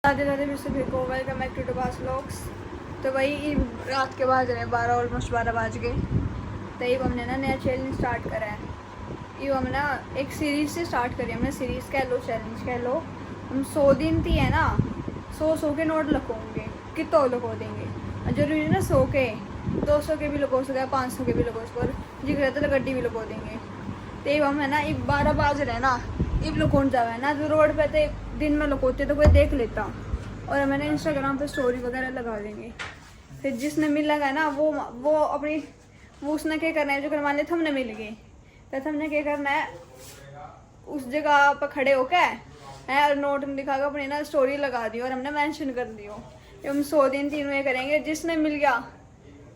Radhe Radhe mister Bhiko, welcome back to Dabas vlogs. तो वही रात के बज रहे हैं 12, ऑलमोस्ट 12 बज गए। तो ये हमने ना नया चैलेंज स्टार्ट करा है। ये हम ना एक सीरीज से स्टार्ट करी, हमने सीरीज कह लो, चैलेंज कह लो। हम 100 दिन थी है ना, 100 के नोट लखोंगे, कितो लखो देंगे। जरूरी है ना 100 के, 200 के भी लखो सके, 500 के भी लखो सको, जिक्र तो गड्डी भी लखो देंगे। तो ये हम है ना, एक 12 बज रहे हैं ना, इब लुकोन जावा है ना, जो रोड पे तो दिन में लुकोते तो कोई देख लेता। और मैंने इंस्टाग्राम पे स्टोरी वगैरह लगा देंगे। फिर जिसने मिल लगा है ना, वो अपनी वो उसने क्या करना है, जो मान लेते हमने मिल गए तो हमने क्या करना है, उस जगह पर खड़े होके है और नोट में दिखा के अपनी ना स्टोरी लगा दी और हमने मेंशन कर दियो। हम 100 दिन तीनों ये करेंगे। जिसने मिल गया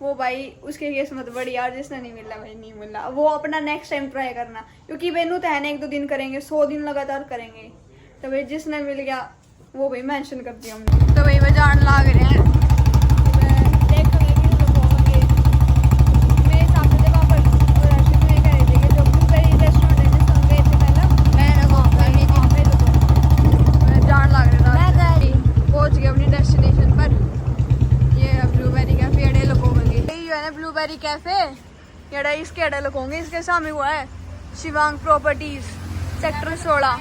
वो भाई उसके किस्मत बड़ी यार, जिसने नहीं मिला भाई नहीं मिला, वो अपना नेक्स्ट टाइम ट्राई करना, क्योंकि बेनू तो है ना 1-2 दिन करेंगे, 100 दिन लगातार करेंगे। तो भाई जिसने मिल गया वो भाई मेंशन कर दिया हमने। तो भाई जान लाग रहे हैं, ब्लूबेरी कैफे येड़ा इसके अड़े लगोंगे। इसके सामने हुआ है शिवांग प्रॉपर्टीज, सेक्टर 16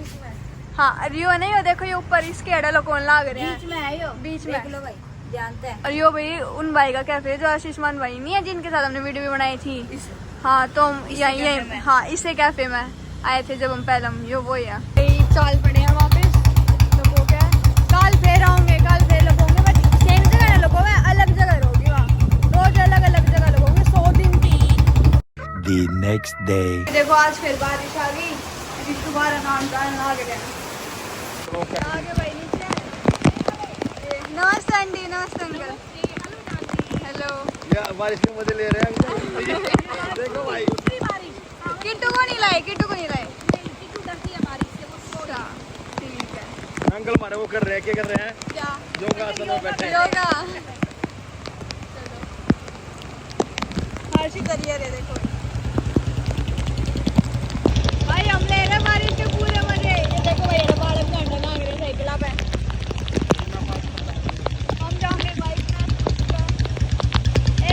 इसमें। हाँ रियो है ना, ये देखो ये ऊपर इसके अड़े लगोन लाग रहे हैं, बीच में है, यो बीच में लो भाई जानते हैं। और यो भाई उन भाई का कैफे जो आशीषमान भाई नहीं है, जिनके साथ हमने वीडियो भी बनाई थी। हाँ तो यही हाँ इसे कैफे में आए थे जब हम पहले, हम यो वो है चाल पड़े हैं वापस। लोगों के कल फिर आऊंगे, कल फिर लगोंगे, बट सेम जगह ना लगोगे, अलग जगह रहोगी वहाँ, रोज अलग अलग जगह लगोगे। 100 दिन की। The next day. देखो आज फिर बारिश आ गई, अभी दोबारा नाम डालना आ गया आगे भाई नीचे। नमस्ते आंटी, नमस्ते अंकल, हेलो। बारिश के मजे ले रहे हैं। देखो भाई किट्टू को नहीं लाए, किट्टू को नहीं लाए। ठीक है अंकल हमारे वो कर रहे हैं, क्या कर रहे हैं, क्या योगा आसन में बैठे हैं। योगा। हर्षी करियर है देखो भाई, हम ले रहे बारिश के पूरे मजे। ये देखो भाई बालक घंटा नाग रहे साइकिल पे, हम जाएंगे बाइक में।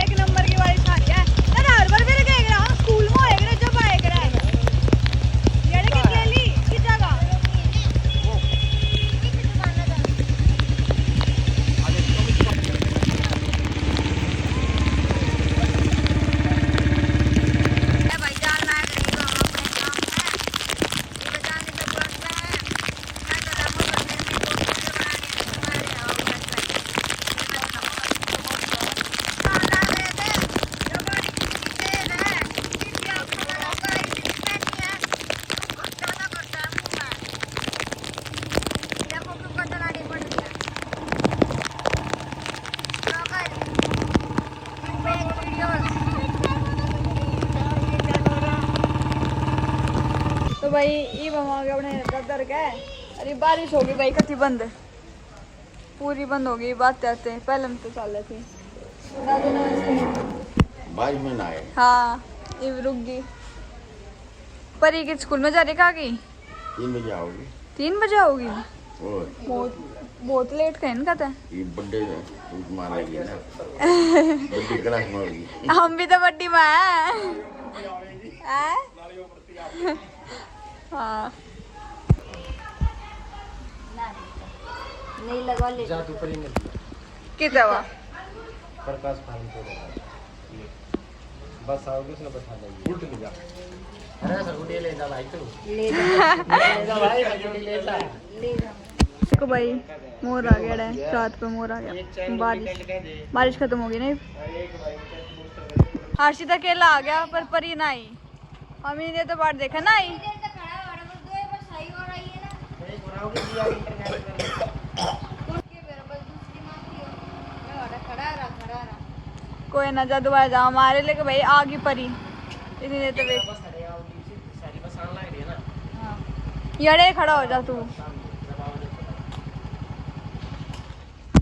एक नंबर की बारिश आ रही है ना, हर बार मेरे कहेगा हम स्कूल में आएगा जब आएगा ये कितने ली किस जगह भाई ये वहाँ अपने दर का है। अरे बारिश होगी भाई, कति बंद पूरी बंद हो गई। बात आते हैं पहले हम तो चल रहे थे बारिश में ना आए। हाँ ये रुक गई। परी के स्कूल में जा रही, कहा गई? 3 बजे आओगी। 3 बजे आओगी? और बहुत लेट कहें ना कहते ये बर्थडे मारेगी ना, बर्थडे क्लास में होगी। हम भी तो बड्डी में है। हाँ नहीं लगा ले जा तू परी मत कितना हुआ? प्रकाश पानी को बस आओगे उसने बता देंगे उल्ट के जा। अरे सर गुडी ले जा भाई, तू ले जा भाई, गुडी ले जा। देखो भाई मोर आ गया है, रात पे मोर आ गया। बारिश खत्म हो गई नहीं, हर्षित अकेला आ गया पर परी ना आई। हम ने तो बार देखा ना आई। कोई ना जा दोबारा जा हमारे लेके भाई आगे परी इतनी देर तो वेट। यड़े खड़ा हो जा तू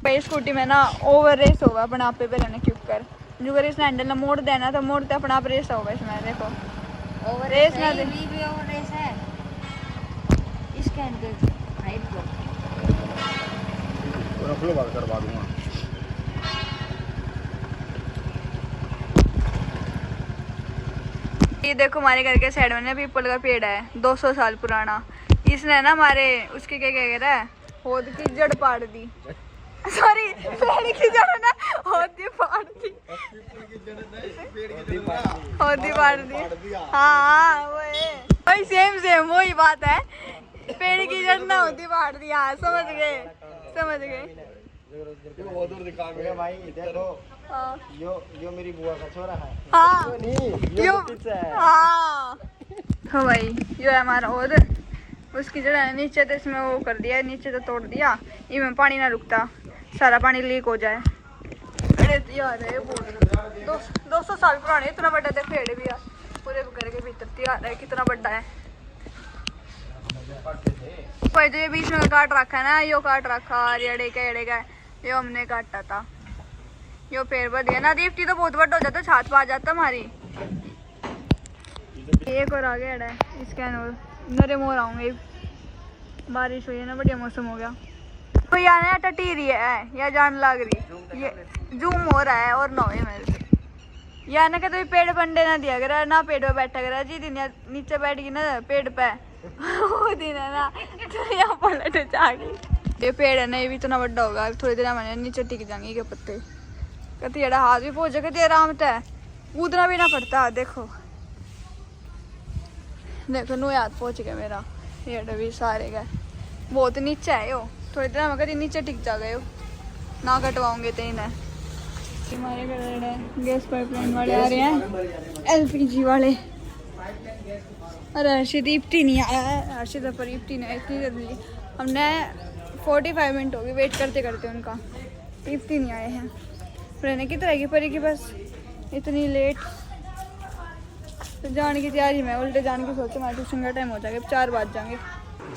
भाई। स्कूटी में ना ओवर रेस होगा अपने आप पे पहले क्यों कर, जो अगर इसने हैंडल ना मोड़ देना तो मोड़ते अपना आप रेस होगा इसमें। देखो ओवर रेस ना दे, भी ओवर रेस है इसके अंदर हाइट को रख लो, बात करवा दूंगा। ये देखो हमारे घर के साइड में ना पीपल का पेड़ है 200 साल पुराना। इसने ना हमारे उसके क्या कह रहा है होद की जड़ पाड़ दी। सॉरी, पेड़ की जड़ ना होदी पाड़ दी। होदी पाड़ दी। हाँ वही सेम वही बात है। पेड़ की जड़ ना होदी पाड़ दी। हाँ समझ गए। भाई देखो, हाँ यो मेरी बुआ का छोरा है। हाँ यो है। हाँ भाई यो है हमारा। और उसकी जगह है नीचे तो इसमें वो कर दिया, नीचे तो तोड़ दिया। इसमें पानी ना रुकता, सारा पानी लीक हो जाए। अरे यार है वो 200 साल पुराने, इतना बड़ा था पेड़ भी यार। पूरे घर के भीतर तैयार है, कितना बड़ा है भाई। जो ये बीच में काट रखा है ना, यो काट रखा एड़े का यो हमने काटा था। यो पेड़ बढ़ गया ना, दीप्ति तो बहुत बड़ा हो जाता, छात पा जाता हमारी। एक और आ गया है इसके नरे मोर आऊंगे। बारिश हुई है ना, बढ़िया मौसम हो गया। तो यहाँ ना टटी रही है या जान लग रही, ये जूम हो रहा है और ना हो मेरे से। या ना कहते पेड़ पंडे ना दिया करा ना, पेड़ पे बैठा करा जी। दिन नीचे बैठ गई ना पेड़ पे वो दिन है ना तो यहाँ पलट जाएगी। ये पेड़ है ना, ये भी इतना बड़ा होगा, थोड़ी देर मैंने नीचे टिक जाएंगे के पत्ते। कहते एड़ा हाथ भी पहुंच जाए, आराम से कूदना भी ना पड़ता। देखो नो याद पहुंच गया मेरा। ये भी सारे गए, बहुत नीचे है यो। थोड़ी देर में कभी नीचे टिक जा गए ना, कटवाऊंगे तो इन्हें। हमारे घर गैस पाइपलाइन वाले आ रहे हैं, LPG वाले। अरे हर्षित इप्टी नहीं आया है, हर्षित पर इप्टी नहीं इतनी जल्दी। हमने 45 मिनट हो गए वेट करते करते उनका, इप्टी नहीं आए हैं। रहने की तरह की परी की बस इतनी लेट। तो जाने की तैयारी में, उल्टे जाने की सोचे, हमारे ट्यूशन का टाइम हो जाएगा, 4 बज जाएंगे।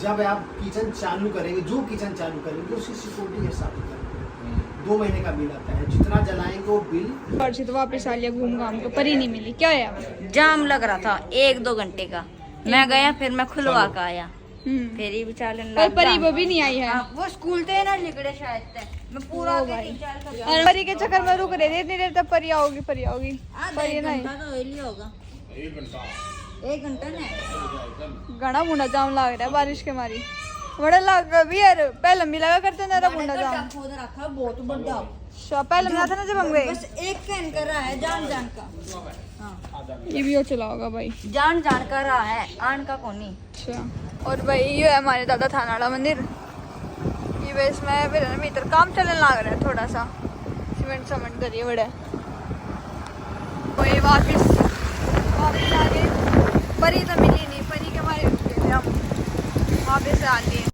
जब आप किचन चालू करेंगे, जो किचन चालू करेंगे उसकी सिक्योरिटी के साथ 2 महीने का बिल आता है, जितना जलाएंगे वो बिल। हर्षित वापस आ लिया घूम घाम के, परी नहीं मिली। क्या है जाम लग रहा था 1-2 घंटे का। मैं गया, फिर मैं खुलवा कर आया, फिर ही बेचारे और परी वो भी नहीं आई है। वो स्कूल थे ना लिगड़े शायद थे। मैं पूरा ओ भाई, और परी के चक्कर में रुक रहे थे इतनी देर तक। परी आओगी परी नहीं। होगा 1 घंटा ने घना मुंडा जाम लग रहा है बारिश के मारी। बड़ा लग भी यार, पहले भी लगा करते ना मुंडा जाम। खोद रखा बहुत बड़ा। पहले मिला था ना जब हम गए। बस एक कैन कर रहा है जान का। ये भी चला होगा भाई, जान कर रहा है, आन का कोनी। अच्छा। और भाई ये है हमारे दादा थाना वाला मंदिर। ये बस में फिर ना भीतर काम चलने लग रहा है, थोड़ा सा सीमेंट करिए बड़ा। वही वापिस आ गए। परी तो मिली नहीं, परी के हमारे हम वापस आ लिए।